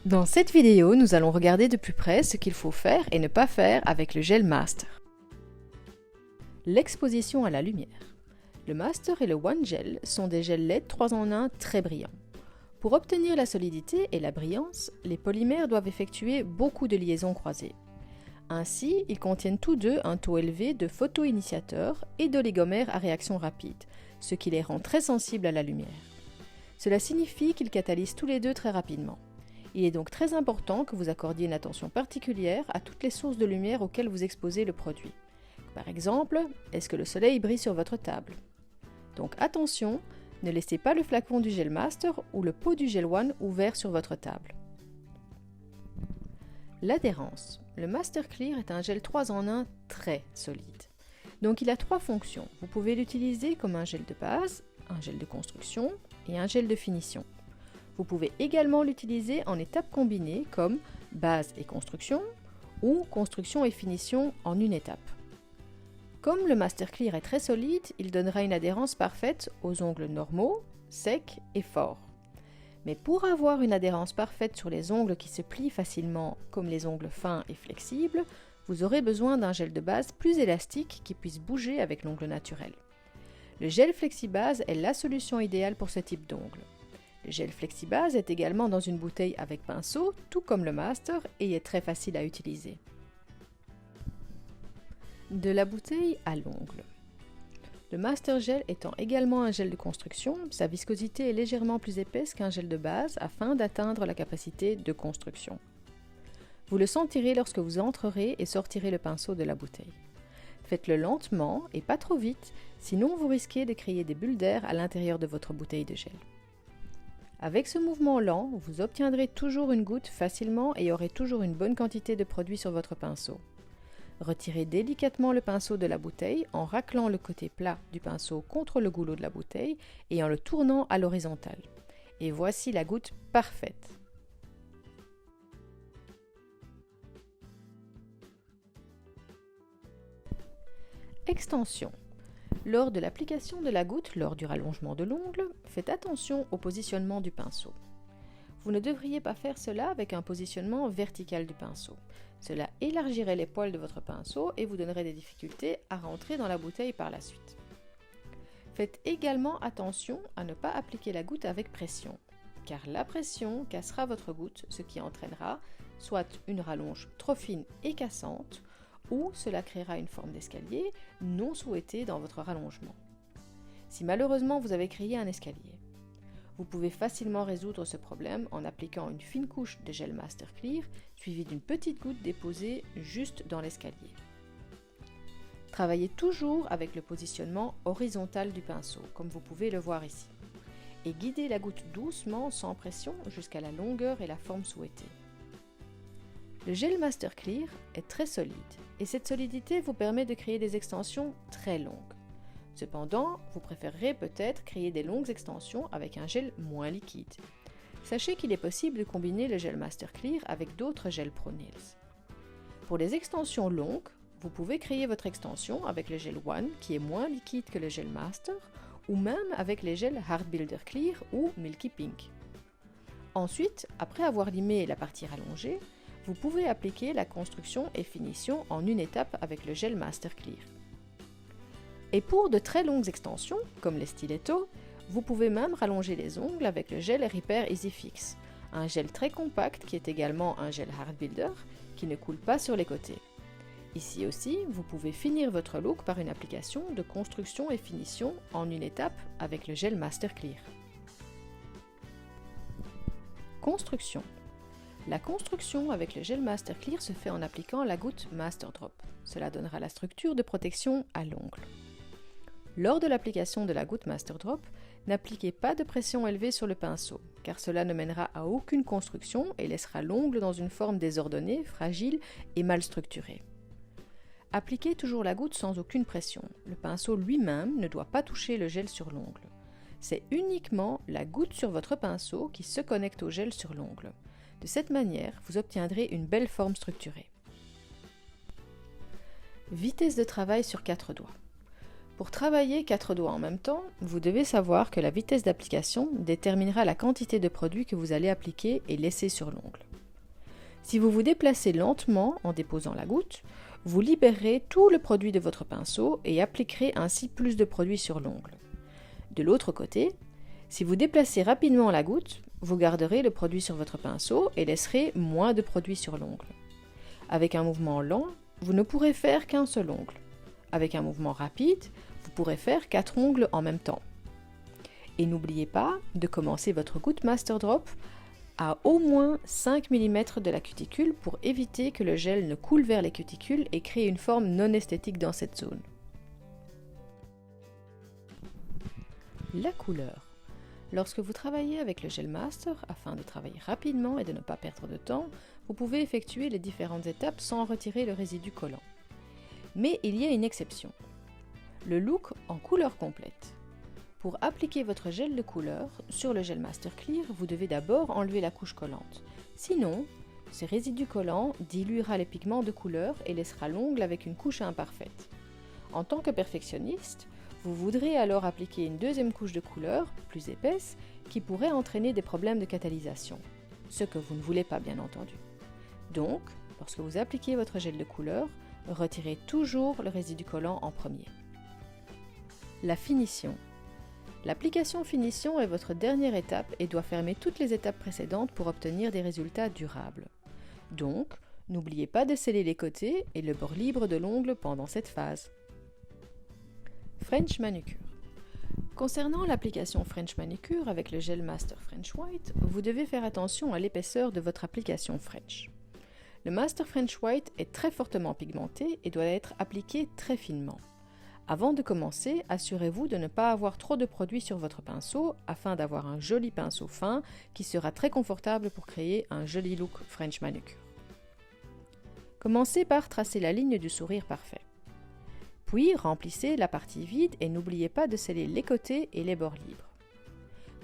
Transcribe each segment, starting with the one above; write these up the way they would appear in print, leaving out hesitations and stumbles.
Dans cette vidéo, nous allons regarder de plus près ce qu'il faut faire et ne pas faire avec le gel master. L'exposition à la lumière. Le master et le one gel sont des gels LED 3 en 1 très brillants. Pour obtenir la solidité et la brillance, les polymères doivent effectuer beaucoup de liaisons croisées. Ainsi, ils contiennent tous deux un taux élevé de photoinitiateurs et d'oligomères à réaction rapide, ce qui les rend très sensibles à la lumière. Cela signifie qu'ils catalysent tous les deux très rapidement. Il est donc très important que vous accordiez une attention particulière à toutes les sources de lumière auxquelles vous exposez le produit. Par exemple, est-ce que le soleil brille sur votre table? Donc attention, ne laissez pas le flacon du gel master ou le pot du gel one ouvert sur votre table. L'adhérence. Le Master Clear est un gel 3 en 1 très solide. Donc il a 3 fonctions. Vous pouvez l'utiliser comme un gel de base, un gel de construction et un gel de finition. Vous pouvez également l'utiliser en étapes combinées comme base et construction ou construction et finition en une étape. Comme le Master Clear est très solide, il donnera une adhérence parfaite aux ongles normaux, secs et forts. Mais pour avoir une adhérence parfaite sur les ongles qui se plient facilement comme les ongles fins et flexibles, vous aurez besoin d'un gel de base plus élastique qui puisse bouger avec l'ongle naturel. Le gel FlexiBase est la solution idéale pour ce type d'ongle. Le gel FlexiBase est également dans une bouteille avec pinceau, tout comme le Master, et est très facile à utiliser. De la bouteille à l'ongle. Le Master Gel étant également un gel de construction, sa viscosité est légèrement plus épaisse qu'un gel de base afin d'atteindre la capacité de construction. Vous le sentirez lorsque vous entrerez et sortirez le pinceau de la bouteille. Faites-le lentement et pas trop vite, sinon vous risquez de créer des bulles d'air à l'intérieur de votre bouteille de gel. Avec ce mouvement lent, vous obtiendrez toujours une goutte facilement et aurez toujours une bonne quantité de produit sur votre pinceau. Retirez délicatement le pinceau de la bouteille en raclant le côté plat du pinceau contre le goulot de la bouteille et en le tournant à l'horizontale. Et voici la goutte parfaite. Extension. Lors de l'application de la goutte, lors du rallongement de l'ongle, faites attention au positionnement du pinceau. Vous ne devriez pas faire cela avec un positionnement vertical du pinceau. Cela élargirait les poils de votre pinceau et vous donnerait des difficultés à rentrer dans la bouteille par la suite. Faites également attention à ne pas appliquer la goutte avec pression, car la pression cassera votre goutte, ce qui entraînera soit une rallonge trop fine et cassante, ou cela créera une forme d'escalier non souhaitée dans votre rallongement. Si malheureusement vous avez créé un escalier, vous pouvez facilement résoudre ce problème en appliquant une fine couche de gel Master Clear suivie d'une petite goutte déposée juste dans l'escalier. Travaillez toujours avec le positionnement horizontal du pinceau, comme vous pouvez le voir ici, et guidez la goutte doucement sans pression jusqu'à la longueur et la forme souhaitée. Le gel Master Clear est très solide et cette solidité vous permet de créer des extensions très longues. Cependant, vous préférerez peut-être créer des longues extensions avec un gel moins liquide. Sachez qu'il est possible de combiner le gel Master Clear avec d'autres gels Pro Nails. Pour les extensions longues, vous pouvez créer votre extension avec le gel One qui est moins liquide que le gel Master ou même avec les gels Hard Builder Clear ou Milky Pink. Ensuite, après avoir limé la partie rallongée, vous pouvez appliquer la construction et finition en une étape avec le gel Master Clear. Et pour de très longues extensions, comme les stilettos, vous pouvez même rallonger les ongles avec le gel Repair Easy Fix, un gel très compact qui est également un gel Hard Builder qui ne coule pas sur les côtés. Ici aussi, vous pouvez finir votre look par une application de construction et finition en une étape avec le gel Master Clear. Construction. La construction avec le gel Master Clear se fait en appliquant la goutte Master Drop. Cela donnera la structure de protection à l'ongle. Lors de l'application de la goutte Master Drop, n'appliquez pas de pression élevée sur le pinceau, car cela ne mènera à aucune construction et laissera l'ongle dans une forme désordonnée, fragile et mal structurée. Appliquez toujours la goutte sans aucune pression. Le pinceau lui-même ne doit pas toucher le gel sur l'ongle. C'est uniquement la goutte sur votre pinceau qui se connecte au gel sur l'ongle. De cette manière, vous obtiendrez une belle forme structurée. Vitesse de travail sur 4 doigts. Pour travailler 4 doigts en même temps, vous devez savoir que la vitesse d'application déterminera la quantité de produit que vous allez appliquer et laisser sur l'ongle. Si vous vous déplacez lentement en déposant la goutte, vous libérerez tout le produit de votre pinceau et appliquerez ainsi plus de produit sur l'ongle. De l'autre côté, si vous déplacez rapidement la goutte, vous garderez le produit sur votre pinceau et laisserez moins de produit sur l'ongle. Avec un mouvement lent, vous ne pourrez faire qu'un seul ongle. Avec un mouvement rapide, vous pourrez faire 4 ongles en même temps. Et n'oubliez pas de commencer votre goutte Master Drop à au moins 5 mm de la cuticule pour éviter que le gel ne coule vers les cuticules et crée une forme non esthétique dans cette zone. La couleur. Lorsque vous travaillez avec le Gel Master, afin de travailler rapidement et de ne pas perdre de temps, vous pouvez effectuer les différentes étapes sans retirer le résidu collant. Mais il y a une exception. Le look en couleur complète. Pour appliquer votre gel de couleur sur le Gel Master Clear, vous devez d'abord enlever la couche collante. Sinon, ce résidu collant diluera les pigments de couleur et laissera l'ongle avec une couche imparfaite. En tant que perfectionniste, vous voudrez alors appliquer une deuxième couche de couleur, plus épaisse, qui pourrait entraîner des problèmes de catalysation, ce que vous ne voulez pas bien entendu. Donc, lorsque vous appliquez votre gel de couleur, retirez toujours le résidu collant en premier. La finition. L'application finition est votre dernière étape et doit fermer toutes les étapes précédentes pour obtenir des résultats durables. Donc, n'oubliez pas de sceller les côtés et le bord libre de l'ongle pendant cette phase. French Manicure. Concernant l'application French Manicure avec le Gel Master French White, vous devez faire attention à l'épaisseur de votre application French. Le Master French White est très fortement pigmenté et doit être appliqué très finement. Avant de commencer, assurez-vous de ne pas avoir trop de produit sur votre pinceau afin d'avoir un joli pinceau fin qui sera très confortable pour créer un joli look French Manicure. Commencez par tracer la ligne du sourire parfait. Puis remplissez la partie vide et n'oubliez pas de sceller les côtés et les bords libres.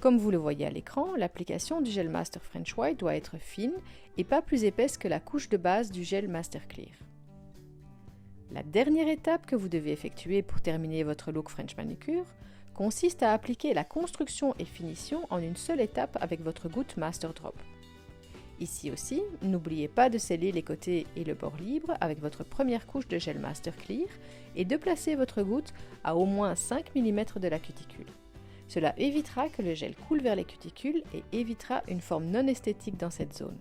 Comme vous le voyez à l'écran, l'application du Gel Master French White doit être fine et pas plus épaisse que la couche de base du Gel Master Clear. La dernière étape que vous devez effectuer pour terminer votre look French Manicure consiste à appliquer la construction et finition en une seule étape avec votre goutte Master Drop. Ici aussi, n'oubliez pas de sceller les côtés et le bord libre avec votre première couche de Gel Master Clear et de placer votre goutte à au moins 5 mm de la cuticule. Cela évitera que le gel coule vers les cuticules et évitera une forme non esthétique dans cette zone.